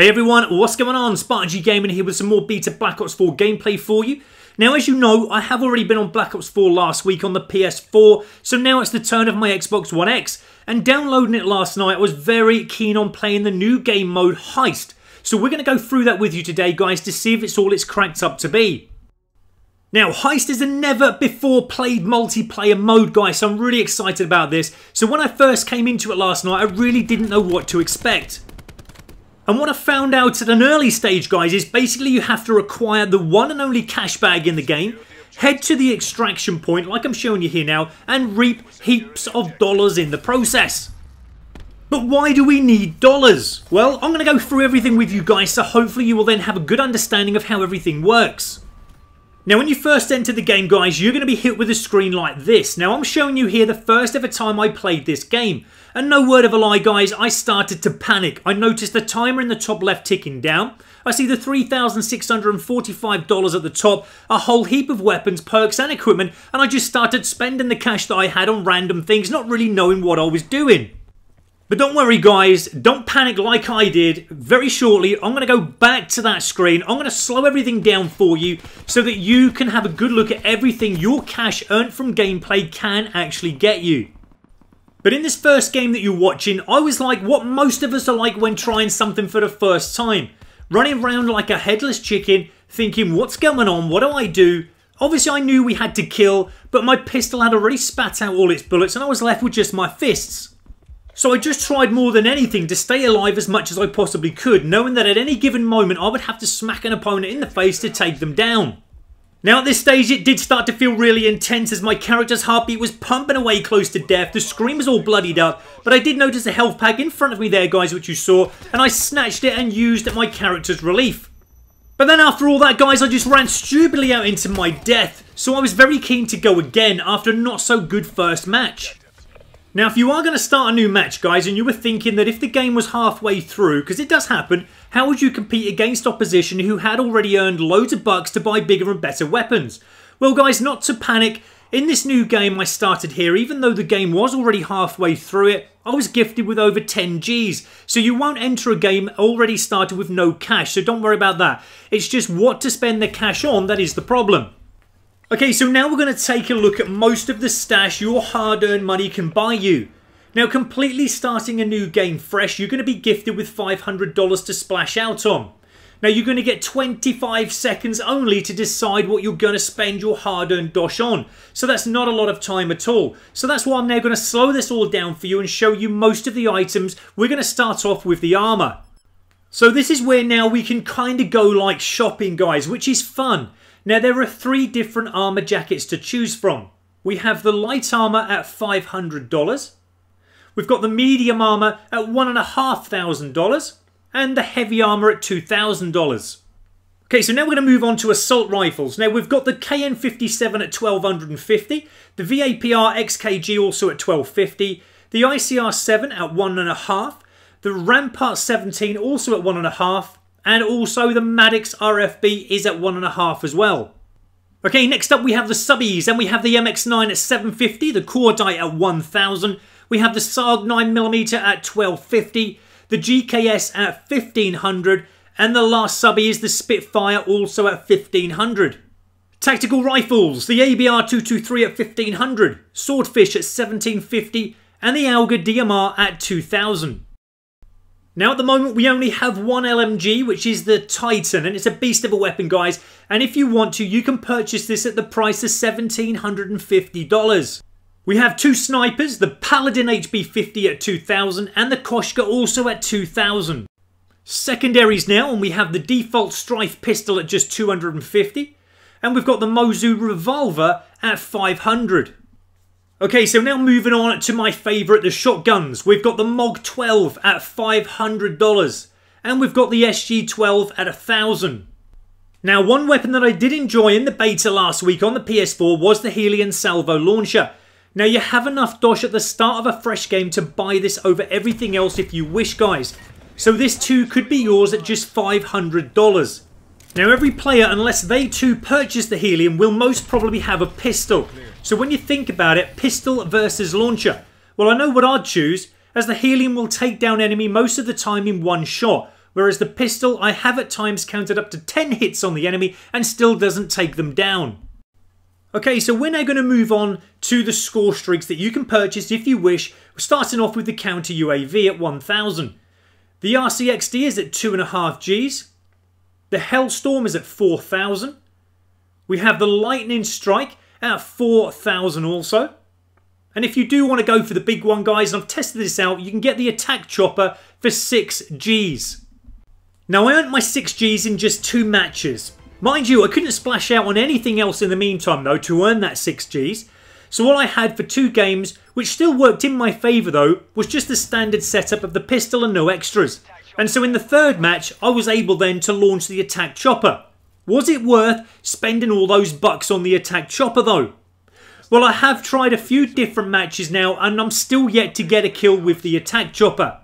Hey everyone, what's going on? Spartan G Gaming here with some more beta Black Ops 4 gameplay for you. Now, as you know, I have already been on Black Ops 4 last week on the PS4, so now it's the turn of my Xbox One X. And downloading it last night, I was very keen on playing the new game mode HEIST. So we're going to go through that with you today, guys, to see if it's all it's cracked up to be. Now, HEIST is a never-before-played multiplayer mode, guys, so I'm really excited about this. So when I first came into it last night, I really didn't know what to expect. And what I found out at an early stage, guys, is basically you have to acquire the one and only cash bag in the game, head to the extraction point, like I'm showing you here now, and reap heaps of dollars in the process. But why do we need dollars? Well, I'm going to go through everything with you guys, so hopefully you will then have a good understanding of how everything works. Now, when you first enter the game, guys, you're going to be hit with a screen like this. Now, I'm showing you here the first ever time I played this game. And no word of a lie, guys, I started to panic. I noticed the timer in the top left ticking down. I see the $3,645 at the top, a whole heap of weapons, perks and equipment, and I just started spending the cash that I had on random things, not really knowing what I was doing. But don't worry, guys, don't panic like I did. Very shortly, I'm going to go back to that screen. I'm going to slow everything down for you so that you can have a good look at everything your cash earned from gameplay can actually get you. But in this first game that you're watching, I was like what most of us are like when trying something for the first time. Running around like a headless chicken, thinking, what's going on? What do I do? Obviously, I knew we had to kill, but my pistol had already spat out all its bullets and I was left with just my fists. So I just tried more than anything to stay alive as much as I possibly could, knowing that at any given moment I would have to smack an opponent in the face to take them down. Now at this stage it did start to feel really intense as my character's heartbeat was pumping away close to death, the screen was all bloodied up, but I did notice a health pack in front of me there, guys, which you saw, and I snatched it and used at my character's relief. But then after all that, guys, I just ran stupidly out into my death, so I was very keen to go again after a not so good first match. Now, if you are going to start a new match, guys, and you were thinking that if the game was halfway through, because it does happen, how would you compete against opposition who had already earned loads of bucks to buy bigger and better weapons? Well, guys, not to panic. In this new game I started here, even though the game was already halfway through it, I was gifted with over 10 Gs. So you won't enter a game already started with no cash, so don't worry about that. It's just what to spend the cash on that is the problem. Okay, so now we're going to take a look at most of the stash your hard-earned money can buy you. Now, completely starting a new game fresh, you're going to be gifted with $500 to splash out on. Now, you're going to get 25 seconds only to decide what you're going to spend your hard-earned dosh on. So that's not a lot of time at all. So that's why I'm now going to slow this all down for you and show you most of the items. We're going to start off with the armor. So this is where now we can kind of go like shopping, guys, which is fun. Now, there are 3 different armor jackets to choose from. We have the light armor at $500. We've got the medium armor at $1,500. And the heavy armor at $2,000. Okay, so now we're going to move on to assault rifles. Now, we've got the KN57 at $1,250. The VAPR XKG also at $1,250. The ICR7 at $1,500. The Rampart 17 also at $1,500. And also the Maddox RFB is at $1,500 as well. Okay, next up we have the subbies, and we have the MX9 at $750, the Cordite at $1,000. We have the SAG 9mm at $1,250, the GKS at $1,500, and the last subby is the Spitfire also at $1,500. Tactical rifles, the ABR 223 at $1,500, Swordfish at $1,750, and the Auger DMR at $2,000. Now at the moment we only have one LMG, which is the Titan, and it's a beast of a weapon, guys, and if you want to, you can purchase this at the price of $1,750. We have 2 snipers, the Paladin HB50 at $2,000 and the Koshka also at $2,000. Secondaries now, and we have the default Strife pistol at just $250, and we've got the Mozu revolver at $500. Okay, so now moving on to my favourite, the shotguns. We've got the MOG 12 at $500. And we've got the SG12 at $1,000. Now, one weapon that I did enjoy in the beta last week on the PS4 was the Helion Salvo Launcher. Now, you have enough dosh at the start of a fresh game to buy this over everything else if you wish, guys. So this too could be yours at just $500. Now, every player, unless they too purchase the Helion, will most probably have a pistol. So when you think about it, pistol versus launcher. Well, I know what I'd choose, as the Helion will take down enemy most of the time in one shot, whereas the pistol I have at times counted up to 10 hits on the enemy and still doesn't take them down. Okay, so we're now going to move on to the score streaks that you can purchase if you wish. We're starting off with the counter UAV at 1,000. The RCXD is at 2.5 Gs. The Hellstorm is at 4,000. We have the Lightning Strike at 4,000 also. And if you do want to go for the big one, guys, and I've tested this out, you can get the Attack Chopper for 6 Gs. Now, I earned my 6 Gs in just 2 matches. Mind you, I couldn't splash out on anything else in the meantime, though, to earn that 6 Gs. So all I had for 2 games, which still worked in my favour, though, was just the standard setup of the pistol and no extras. And so in the 3rd match, I was able then to launch the Attack Chopper. Was it worth spending all those bucks on the Attack Chopper, though? Well, I have tried a few different matches now, and I'm still yet to get a kill with the Attack Chopper.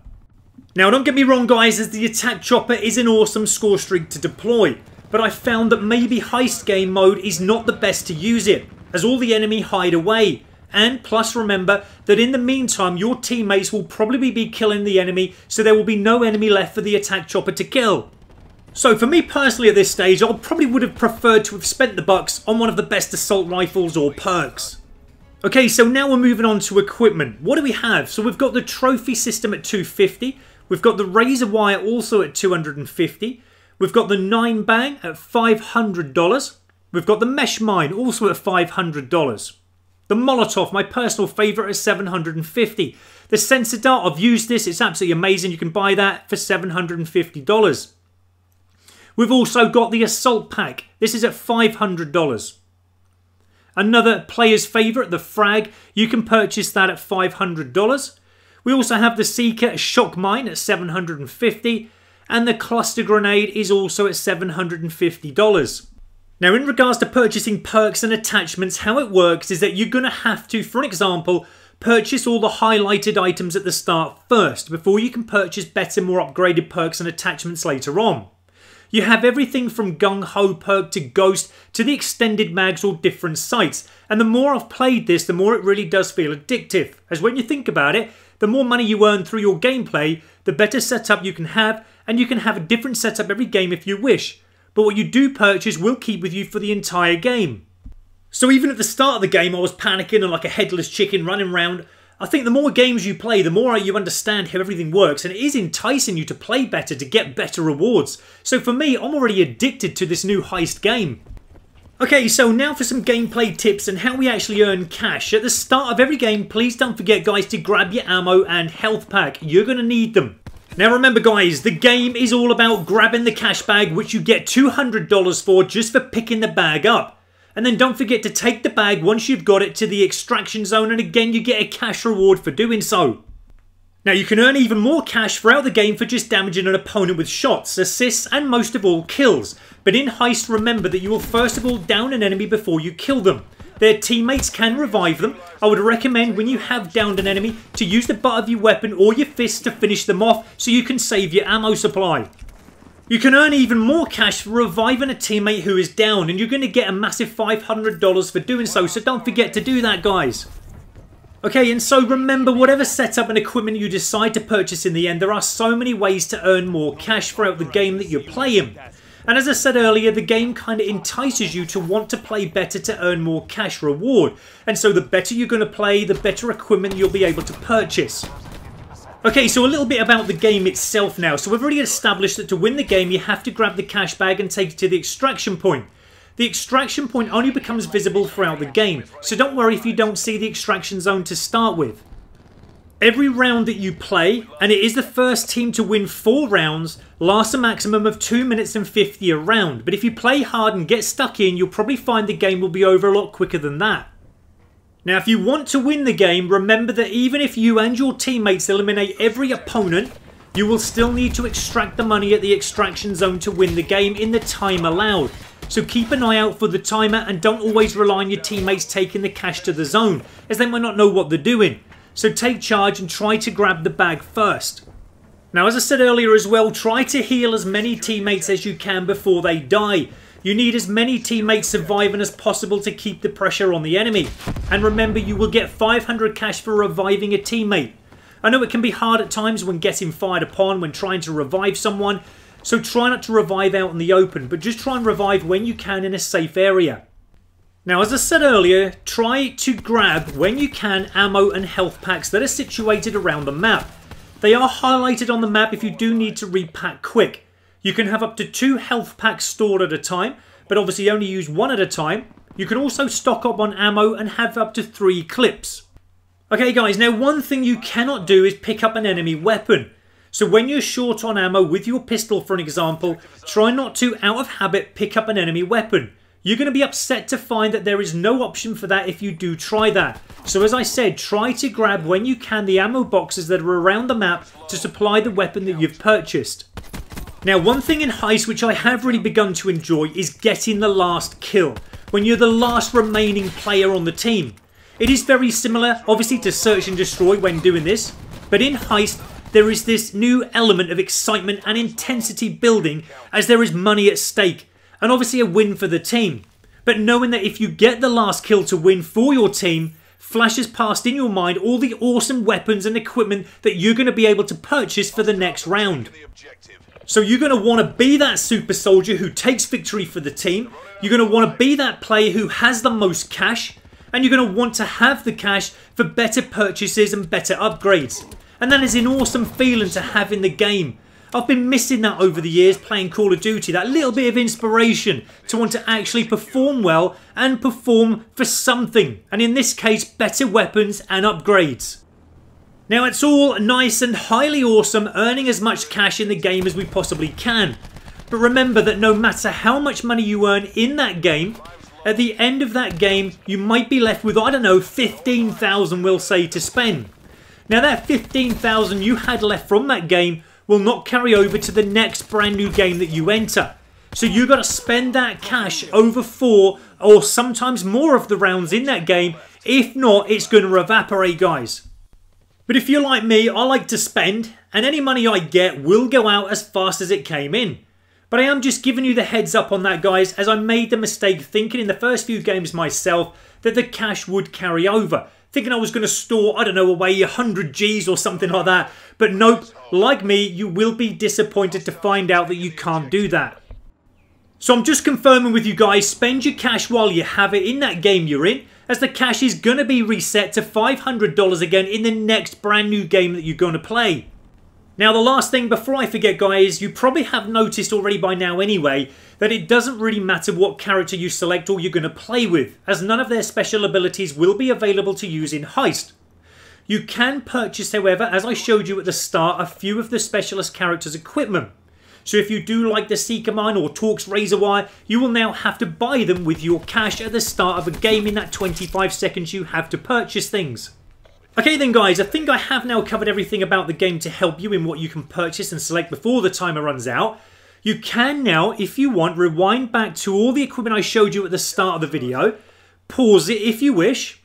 Now, don't get me wrong, guys, as the Attack Chopper is an awesome score streak to deploy. But I found that maybe Heist game mode is not the best to use it, as all the enemy hide away. And plus remember that in the meantime your teammates will probably be killing the enemy, so there will be no enemy left for the Attack Chopper to kill. So for me personally at this stage, I probably would have preferred to have spent the bucks on one of the best assault rifles or perks. Okay, so now we're moving on to equipment. What do we have? So we've got the trophy system at 250, we've got the razor wire also at 250, we've got the 9-bang at $500. We've got the mesh mine also at $500. The Molotov, my personal favourite, is $750. The sensor dart, I've used this. It's absolutely amazing. You can buy that for $750. We've also got the assault pack. This is at $500. Another player's favourite, the frag. You can purchase that at $500. We also have the Seeker shock mine at $750. And the cluster grenade is also at $750. Now, in regards to purchasing perks and attachments, how it works is that you're going to have to, for example, purchase all the highlighted items at the start first before you can purchase better, more upgraded perks and attachments later on. You have everything from Gung Ho perk to Ghost to the extended mags or different sights. And the more I've played this, the more it really does feel addictive. As when you think about it, the more money you earn through your gameplay, the better setup you can have, and you can have a different setup every game if you wish. But what you do purchase will keep with you for the entire game. So even at the start of the game I was panicking and like a headless chicken running around. I think the more games you play, the more you understand how everything works, and it is enticing you to play better to get better rewards. So for me, I'm already addicted to this new Heist game. Okay, so now for some gameplay tips and how we actually earn cash. At the start of every game, please don't forget, guys, to grab your ammo and health pack. You're going to need them. Now remember, guys, the game is all about grabbing the cash bag, which you get $200 for just for picking the bag up. And then don't forget to take the bag once you've got it to the extraction zone, and again you get a cash reward for doing so. Now you can earn even more cash throughout the game for just damaging an opponent with shots, assists and most of all kills. But in Heist, remember that you will first of all down an enemy before you kill them. Their teammates can revive them. I would recommend when you have downed an enemy to use the butt of your weapon or your fist to finish them off so you can save your ammo supply. You can earn even more cash for reviving a teammate who is down, and you're going to get a massive $500 for doing so don't forget to do that, guys. Okay, and so remember, whatever setup and equipment you decide to purchase in the end, there are so many ways to earn more cash throughout the game that you're playing. And as I said earlier, the game kind of entices you to want to play better to earn more cash reward. And so the better you're going to play, the better equipment you'll be able to purchase. Okay, so a little bit about the game itself now. So we've already established that to win the game, you have to grab the cash bag and take it to the extraction point. The extraction point only becomes visible throughout the game, so don't worry if you don't see the extraction zone to start with. Every round that you play, and it is the first team to win 4 rounds, lasts a maximum of 2 minutes and 50 a round. But if you play hard and get stuck in, you'll probably find the game will be over a lot quicker than that. Now, if you want to win the game, remember that even if you and your teammates eliminate every opponent, you will still need to extract the money at the extraction zone to win the game in the time allowed. So keep an eye out for the timer and don't always rely on your teammates taking the cash to the zone, as they might not know what they're doing. So take charge and try to grab the bag first. Now, as I said earlier as well, try to heal as many teammates as you can before they die. You need as many teammates surviving as possible to keep the pressure on the enemy. And remember, you will get 500 cash for reviving a teammate. I know it can be hard at times when getting fired upon, when trying to revive someone, So try not to revive out in the open, but just try and revive when you can in a safe area. Now, as I said earlier, try to grab, when you can, ammo and health packs that are situated around the map. They are highlighted on the map if you do need to repack quick. You can have up to 2 health packs stored at a time, but obviously only use 1 at a time. You can also stock up on ammo and have up to 3 clips. Okay guys, now one thing you cannot do is pick up an enemy weapon. So when you're short on ammo with your pistol, for an example, try not to, out of habit, pick up an enemy weapon. You're going to be upset to find that there is no option for that if you do try that. So as I said, try to grab when you can the ammo boxes that are around the map to supply the weapon that you've purchased. Now, one thing in Heist which I have really begun to enjoy is getting the last kill, when you're the last remaining player on the team. It is very similar, obviously, to Search and Destroy when doing this, but in Heist, there is this new element of excitement and intensity building as there is money at stake, and obviously a win for the team. But knowing that if you get the last kill to win for your team, flashes past in your mind all the awesome weapons and equipment that you're going to be able to purchase for the next round. So you're going to want to be that super soldier who takes victory for the team. You're going to want to be that player who has the most cash. And you're going to want to have the cash for better purchases and better upgrades. And that is an awesome feeling to have in the game. I've been missing that over the years playing Call of Duty, that little bit of inspiration to want to actually perform well and perform for something. And in this case, better weapons and upgrades. Now, it's all nice and highly awesome earning as much cash in the game as we possibly can. But remember that no matter how much money you earn in that game, at the end of that game, you might be left with, I don't know, 15,000 we'll say to spend. Now that 15,000 you had left from that game will not carry over to the next brand new game that you enter. So you've got to spend that cash over 4 or sometimes more of the rounds in that game. If not, it's going to evaporate, guys. But if you're like me, I like to spend, and any money I get will go out as fast as it came in. But I am just giving you the heads up on that, guys, as I made the mistake thinking in the first few games myself that the cash would carry over. Thinking I was going to store, I don't know, away 100 Gs or something like that. But nope, like me, you will be disappointed to find out that you can't do that. So I'm just confirming with you guys, spend your cash while you have it in that game you're in, as the cash is going to be reset to $500 again in the next brand new game that you're going to play. Now, the last thing before I forget, guys, you probably have noticed already by now anyway, that it doesn't really matter what character you select or you're going to play with, as none of their special abilities will be available to use in Heist. You can purchase, however, as I showed you at the start, a few of the specialist characters' equipment. So if you do like the Seeker Mine or Torx Razor Wire, you will now have to buy them with your cash at the start of a game in that 25 seconds you have to purchase things. Okay then guys, I think I have now covered everything about the game to help you in what you can purchase and select before the timer runs out. You can now, if you want, rewind back to all the equipment I showed you at the start of the video, pause it if you wish,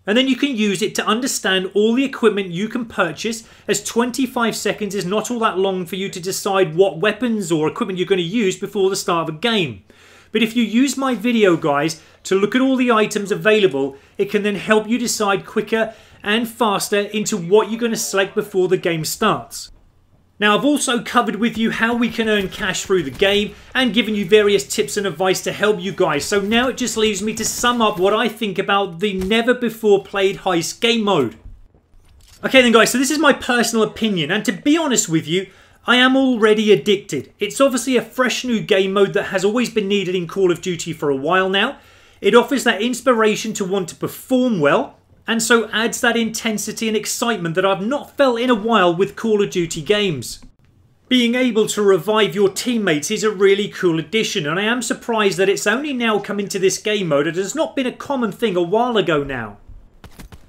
and then you can use it to understand all the equipment you can purchase, as 25 seconds is not all that long for you to decide what weapons or equipment you're going to use before the start of a game. But if you use my video, guys, to look at all the items available, it can then help you decide quicker and faster into what you're going to select before the game starts. Now, I've also covered with you how we can earn cash through the game and given you various tips and advice to help you guys. So now it just leaves me to sum up what I think about the never before played Heist game mode. Okay then guys, so this is my personal opinion, and to be honest with you, I am already addicted. It's obviously a fresh new game mode that has always been needed in Call of Duty for a while now. It offers that inspiration to want to perform well, and so adds that intensity and excitement that I've not felt in a while with Call of Duty games. Being able to revive your teammates is a really cool addition, and I am surprised that it's only now come into this game mode. It has not been a common thing a while ago now.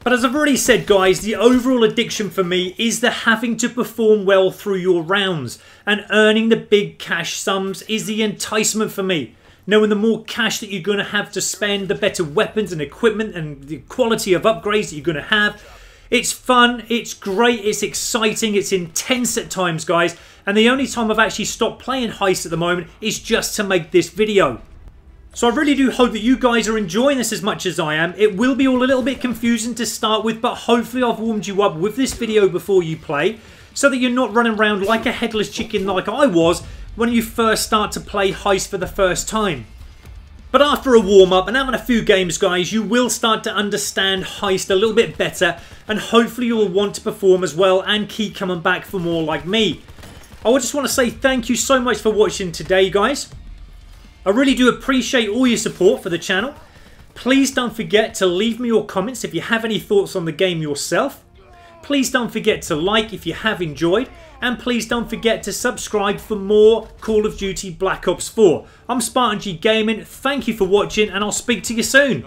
But as I've already said guys, the overall addiction for me is the having to perform well through your rounds, and earning the big cash sums is the enticement for me. Knowing the more cash that you're going to have to spend, the better weapons and equipment and the quality of upgrades that you're going to have. It's fun, it's great, it's exciting, it's intense at times guys, and the only time I've actually stopped playing Heist at the moment is just to make this video. So I really do hope that you guys are enjoying this as much as I am. It will be all a little bit confusing to start with, but hopefully I've warmed you up with this video before you play, so that you're not running around like a headless chicken like I was, when you first start to play Heist for the first time. But after a warm-up and having a few games, guys, you will start to understand Heist a little bit better, and hopefully you will want to perform as well and keep coming back for more like me. I just want to say thank you so much for watching today, guys. I really do appreciate all your support for the channel. Please don't forget to leave me your comments if you have any thoughts on the game yourself. Please don't forget to like if you have enjoyed. And please don't forget to subscribe for more Call of Duty Black Ops 4. I'm Spartan G Gaming, thank you for watching, and I'll speak to you soon.